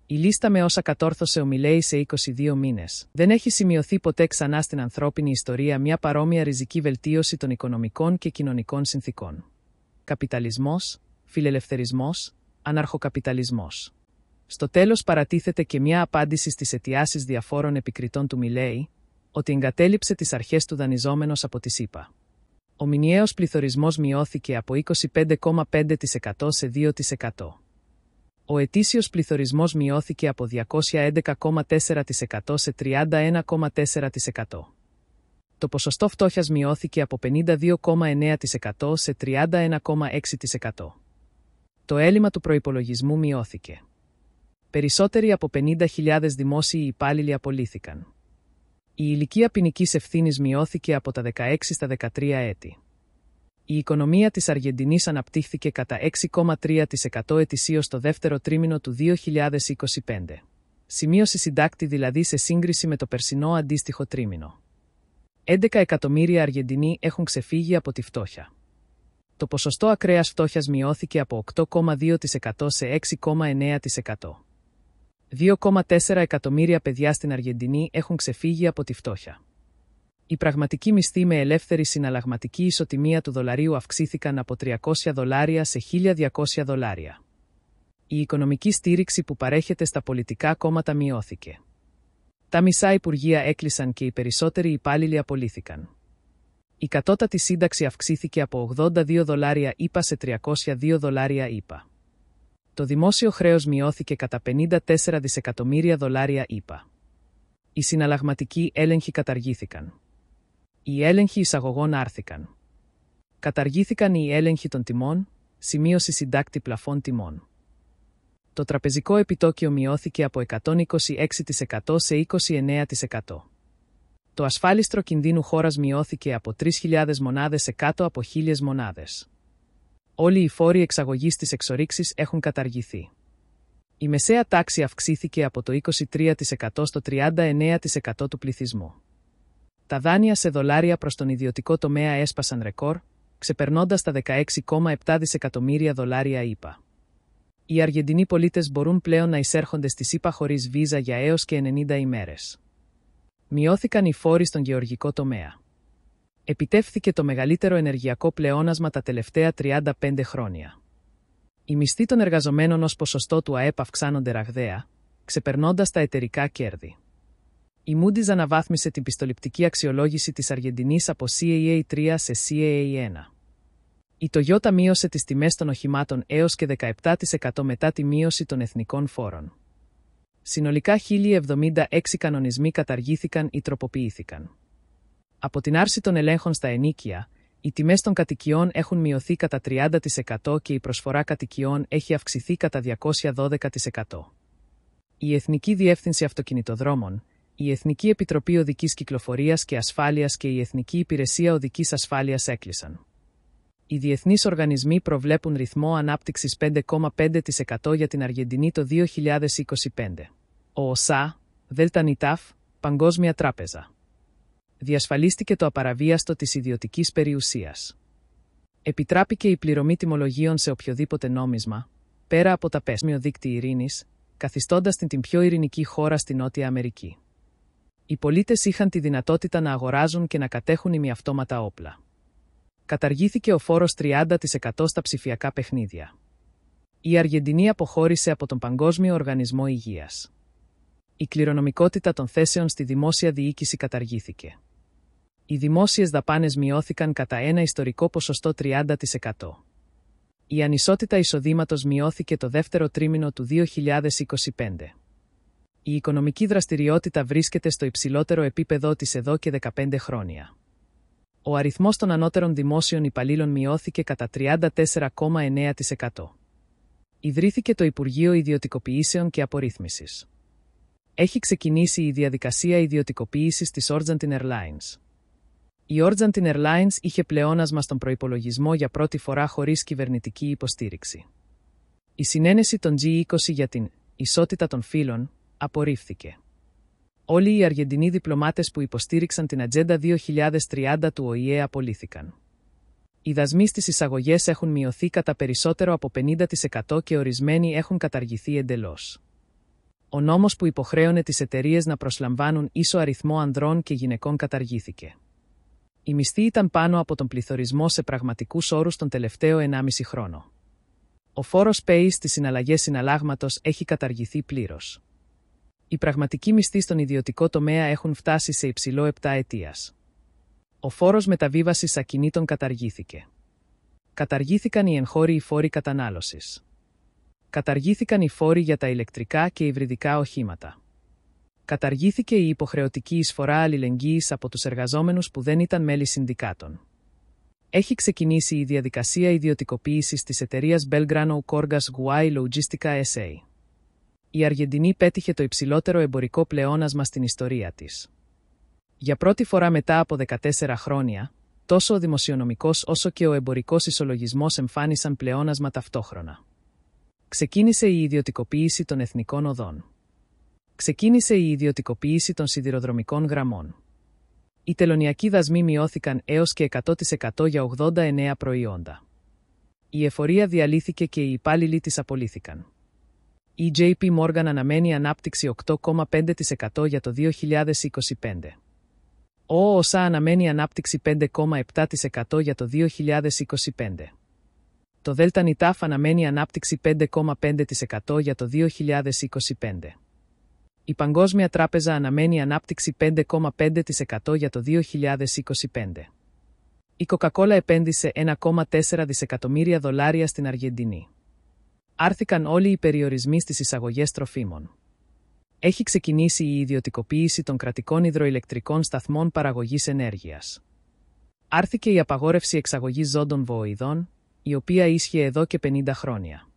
Η λίστα με όσα κατόρθωσε ο Μιλέι σε 22 μήνες. Δεν έχει σημειωθεί ποτέ ξανά στην ανθρώπινη ιστορία μια παρόμοια ριζική βελτίωση των οικονομικών και κοινωνικών συνθήκων. Καπιταλισμός, φιλελευθερισμός, αναρχοκαπιταλισμός. Στο τέλος παρατίθεται και μια απάντηση στις αιτιάσεις διαφόρων επικριτών του Μιλέι, ότι εγκατέλειψε τις αρχές του δανειζόμενος από τις ΗΠΑ. Ο μηνιαίος πληθωρισμός μειώθηκε από 25,5% σε 2%. Ο ετήσιος πληθωρισμός μειώθηκε από 211,4% σε 31,4%. Το ποσοστό φτώχειας μειώθηκε από 52,9% σε 31,6%. Το έλλειμμα του προϋπολογισμού μειώθηκε. Περισσότεροι από 50.000 δημόσιοι υπάλληλοι απολύθηκαν. Η ηλικία ποινικής ευθύνης μειώθηκε από τα 16 στα 13 έτη. Η οικονομία της Αργεντινής αναπτύχθηκε κατά 6,3% ετησίως το δεύτερο τρίμηνο του 2025. Σημείωση συντάκτη δηλαδή σε σύγκριση με το περσινό αντίστοιχο τρίμηνο. 11 εκατομμύρια Αργεντινοί έχουν ξεφύγει από τη φτώχεια. Το ποσοστό ακραίας φτώχειας μειώθηκε από 8,2% σε 6,9%. 2,4 εκατομμύρια παιδιά στην Αργεντινή έχουν ξεφύγει από τη φτώχεια. Οι πραγματικοί μισθοί με ελεύθερη συναλλαγματική ισοτιμία του δολαρίου αυξήθηκαν από $300 σε $1.200. Η οικονομική στήριξη που παρέχεται στα πολιτικά κόμματα μειώθηκε. Τα μισά υπουργεία έκλεισαν και οι περισσότεροι υπάλληλοι απολύθηκαν. Η κατώτατη σύνταξη αυξήθηκε από $82 ΗΠΑ σε $302 ΗΠΑ. Το δημόσιο χρέος μειώθηκε κατά $54 δισεκατομμύρια ΗΠΑ. Οι συναλλαγματικοί έλεγχοι καταργήθηκαν. Οι έλεγχοι εισαγωγών άρθηκαν. Καταργήθηκαν οι έλεγχοι των τιμών, σημείωση συντάκτη πλαφών τιμών. Το τραπεζικό επιτόκιο μειώθηκε από 126% σε 29%. Το ασφάλιστρο κινδύνου χώρας μειώθηκε από 3.000 μονάδες σε κάτω από 1.000 μονάδες. Όλοι οι φόροι εξαγωγής της εξορίξης έχουν καταργηθεί. Η μεσαία τάξη αυξήθηκε από το 23% στο 39% του πληθυσμού. Τα δάνεια σε δολάρια προς τον ιδιωτικό τομέα έσπασαν ρεκόρ, ξεπερνώντας τα 16,7 δισεκατομμύρια δολάρια ΗΠΑ. Οι Αργεντινοί πολίτες μπορούν πλέον να εισέρχονται στις ΗΠΑ χωρίς βίζα για έως και 90 ημέρες. Μειώθηκαν οι φόροι στον γεωργικό τομέα. Επιτεύχθηκε το μεγαλύτερο ενεργειακό πλεόνασμα τα τελευταία 35 χρόνια. Οι μισθοί των εργαζομένων ως ποσοστό του ΑΕΠ αυξάνονται ραγδαία, ξεπερνώντας τα εταιρικά κέρδη. Η Moody's αναβάθμισε την πιστοληπτική αξιολόγηση της Αργεντινής από CAA3 σε CAA1. Η Toyota μείωσε τις τιμές των οχημάτων έως και 17% μετά τη μείωση των εθνικών φόρων. Συνολικά 1.076 κανονισμοί καταργήθηκαν ή τροποποιήθηκαν. Από την άρση των ελέγχων στα ενοίκια, οι τιμές των κατοικιών έχουν μειωθεί κατά 30% και η προσφορά κατοικιών έχει αυξηθεί κατά 212%. Η Εθνική Διεύθυνση Αυτοκινητοδρόμων, η Εθνική Επιτροπή Οδικής Κυκλοφορίας και Ασφάλειας και η Εθνική Υπηρεσία Οδικής Ασφάλειας έκλεισαν. Οι διεθνείς οργανισμοί προβλέπουν ρυθμό ανάπτυξης 5,5% για την Αργεντινή το 2025. Ο ΟΣΑ, ΔΝΤ, Παγκόσμια Τράπεζα. Διασφαλίστηκε το απαραβίαστο της ιδιωτικής περιουσίας. Επιτράπηκε η πληρωμή τιμολογίων σε οποιοδήποτε νόμισμα, πέρα από τα πέσμιο δίκτυ ειρήνης, καθιστώντας την πιο ειρηνική χώρα στη Νότια Αμερική. Οι πολίτες είχαν τη δυνατότητα να αγοράζουν και να κατέχουν ημιαυτόματα όπλα. Καταργήθηκε ο φόρος 30% στα ψηφιακά παιχνίδια. Η Αργεντινή αποχώρησε από τον Παγκόσμιο Οργανισμό Υγείας. Η κληρονομικότητα των θέσεων στη δημόσια διοίκηση καταργήθηκε. Οι δημόσιες δαπάνες μειώθηκαν κατά ένα ιστορικό ποσοστό 30%. Η ανισότητα εισοδήματος μειώθηκε το δεύτερο τρίμηνο του 2025. Η οικονομική δραστηριότητα βρίσκεται στο υψηλότερο επίπεδο της εδώ και 15 χρόνια. Ο αριθμός των ανώτερων δημόσιων υπαλλήλων μειώθηκε κατά 34,9%. Ιδρύθηκε το Υπουργείο Ιδιωτικοποιήσεων και Απορρίθμισης. Έχει ξεκινήσει η διαδικασία ιδιωτικοποίησης της Argentine Airlines. Η Argentine Airlines είχε πλεόνασμα στον προϋπολογισμό για πρώτη φορά χωρίς κυβερνητική υποστήριξη. Η συνένεση των G20 για την ισότητα των φύλων απορρίφθηκε. Όλοι οι Αργεντινοί διπλωμάτες που υποστήριξαν την Ατζέντα 2030 του ΟΗΕ απολύθηκαν. Οι δασμοί στις εισαγωγές έχουν μειωθεί κατά περισσότερο από 50% και ορισμένοι έχουν καταργηθεί εντελώς. Ο νόμος που υποχρέωνε τις εταιρείες να προσλαμβάνουν ίσο αριθμό ανδρών και γυναικών καταργήθηκε. Η μισθή ήταν πάνω από τον πληθωρισμό σε πραγματικούς όρους τον τελευταίο 1,5 χρόνο. Ο φόρος ΠΕΗ στις συναλλαγές συναλλάγματος έχει καταργηθεί πλήρως. Οι πραγματικοί μισθοί στον ιδιωτικό τομέα έχουν φτάσει σε υψηλό 7 ετίας. Ο φόρος μεταβίβασης ακινήτων καταργήθηκε. Καταργήθηκαν οι εγχώριοι φόροι κατανάλωσης. Καταργήθηκαν οι φόροι για τα ηλεκτρικά και υβριδικά οχήματα. Καταργήθηκε η υποχρεωτική εισφορά αλληλεγγύης από τους εργαζόμενους που δεν ήταν μέλη συνδικάτων. Έχει ξεκινήσει η διαδικασία ιδιωτικοποίησης της εταιρείας Belgrano Corgas Guay Logistica SA. Η Αργεντινή πέτυχε το υψηλότερο εμπορικό πλεόνασμα στην ιστορία της. Για πρώτη φορά μετά από 14 χρόνια, τόσο ο δημοσιονομικός όσο και ο εμπορικός ισολογισμός εμφάνισαν πλεόνασμα ταυτόχρονα. Ξεκίνησε η ιδιωτικοποίηση των εθνικών οδών. Ξεκίνησε η ιδιωτικοποίηση των σιδηροδρομικών γραμμών. Οι τελωνειακοί δασμοί μειώθηκαν έως και 100% για 89 προϊόντα. Η εφορία διαλύθηκε και οι υπάλληλοι της απολύθηκαν. Η JP Morgan αναμένει ανάπτυξη 8,5% για το 2025. Ο ΟΣΑ αναμένει ανάπτυξη 5,7% για το 2025. Το ΔΝΤ αναμένει ανάπτυξη 5,5% για το 2025. Η Παγκόσμια Τράπεζα αναμένει ανάπτυξη 5,5% για το 2025. Η Coca-Cola επένδυσε $1,4 δισεκατομμύρια στην Αργεντινή. Άρθηκαν όλοι οι περιορισμοί στις εισαγωγές τροφίμων. Έχει ξεκινήσει η ιδιωτικοποίηση των κρατικών υδροηλεκτρικών σταθμών παραγωγής ενέργειας. Άρθηκε η απαγόρευση εξαγωγής ζώντων βοηδών, η οποία ίσχυε εδώ και 50 χρόνια.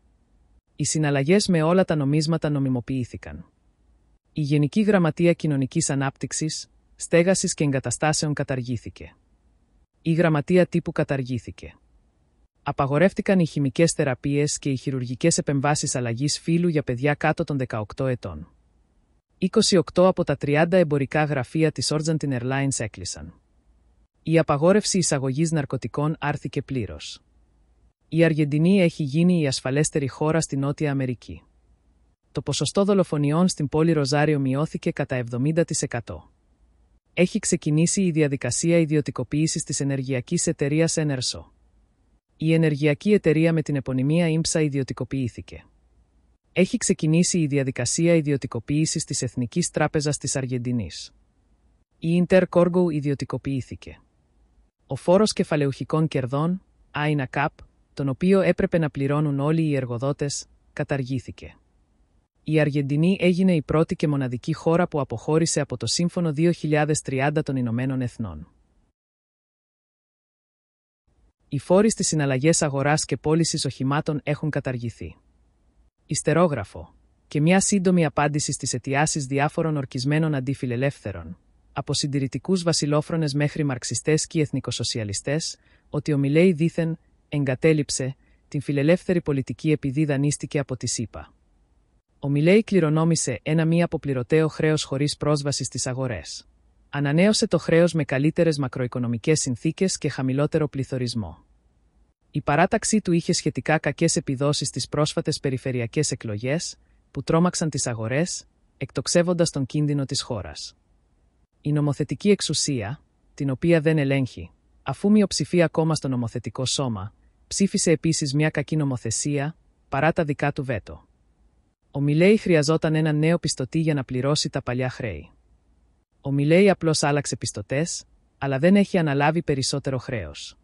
Οι συναλλαγές με όλα τα νομίσματα νομιμοποιήθηκαν. Η Γενική Γραμματεία Κοινωνικής Ανάπτυξης, Στέγασης και Εγκαταστάσεων καταργήθηκε. Η Γραμματεία Τύπου καταργήθηκε. Απαγορεύτηκαν οι χημικές θεραπείες και οι χειρουργικές επεμβάσεις αλλαγής φύλου για παιδιά κάτω των 18 ετών. 28 από τα 30 εμπορικά γραφεία της Argentine Airlines έκλεισαν. Η απαγόρευση εισαγωγής ναρκωτικών άρθηκε πλήρως. Η Αργεντινή έχει γίνει η ασφαλέστερη χώρα στη Νότια Αμερική. Το ποσοστό δολοφονιών στην πόλη Ροζάριο μειώθηκε κατά 70%. Έχει ξεκινήσει η διαδικασία ιδιωτικοποίησης της ενεργειακής εταιρείας Enerso. Η ενεργειακή εταιρεία με την επωνυμία IMSA ιδιωτικοποιήθηκε. Έχει ξεκινήσει η διαδικασία ιδιωτικοποίησης της Εθνικής Τράπεζας της Αργεντινής. Η Intercorgo ιδιωτικοποιήθηκε. Ο φόρος κεφαλαιουχικών κερδών, INACAP, τον οποίο έπρεπε να πληρώνουν όλοι οι εργοδότες, καταργήθηκε. Η Αργεντινή έγινε η πρώτη και μοναδική χώρα που αποχώρησε από το Σύμφωνο 2030 των Ηνωμένων Εθνών. Οι φόροι στις συναλλαγές αγοράς και πώλησης οχημάτων έχουν καταργηθεί. Ιστερόγραφο και μια σύντομη απάντηση στις αιτιάσεις διάφορων ορκισμένων αντιφιλελεύθερων, από συντηρητικούς βασιλόφρονες μέχρι μαρξιστές και εθνικοσοσιαλιστές, ότι ο Μιλέι δήθεν εγκατέλειψε την φιλελεύθερη πολιτική επειδή δανείστηκε από τη ΣΥΠΑ. Ο Μιλέι κληρονόμησε ένα μη αποπληρωτέο χρέος χωρίς πρόσβαση στις αγορές. Ανανέωσε το χρέος με καλύτερες μακροοικονομικές συνθήκες και χαμηλότερο πληθωρισμό. Η παράταξή του είχε σχετικά κακές επιδόσεις στις πρόσφατες περιφερειακές εκλογές, που τρόμαξαν τις αγορές, εκτοξεύοντας τον κίνδυνο της χώρας. Η νομοθετική εξουσία, την οποία δεν ελέγχει, αφού μειοψηφία κόμμα στο νομοθετικό σώμα, ψήφισε επίσης μια κακή νομοθεσία, παρά τα δικά του βέτο. Ο Μιλέι χρειαζόταν έναν νέο πιστωτή για να πληρώσει τα παλιά χρέη. Ο Μιλέι απλώς άλλαξε πιστωτές, αλλά δεν έχει αναλάβει περισσότερο χρέος.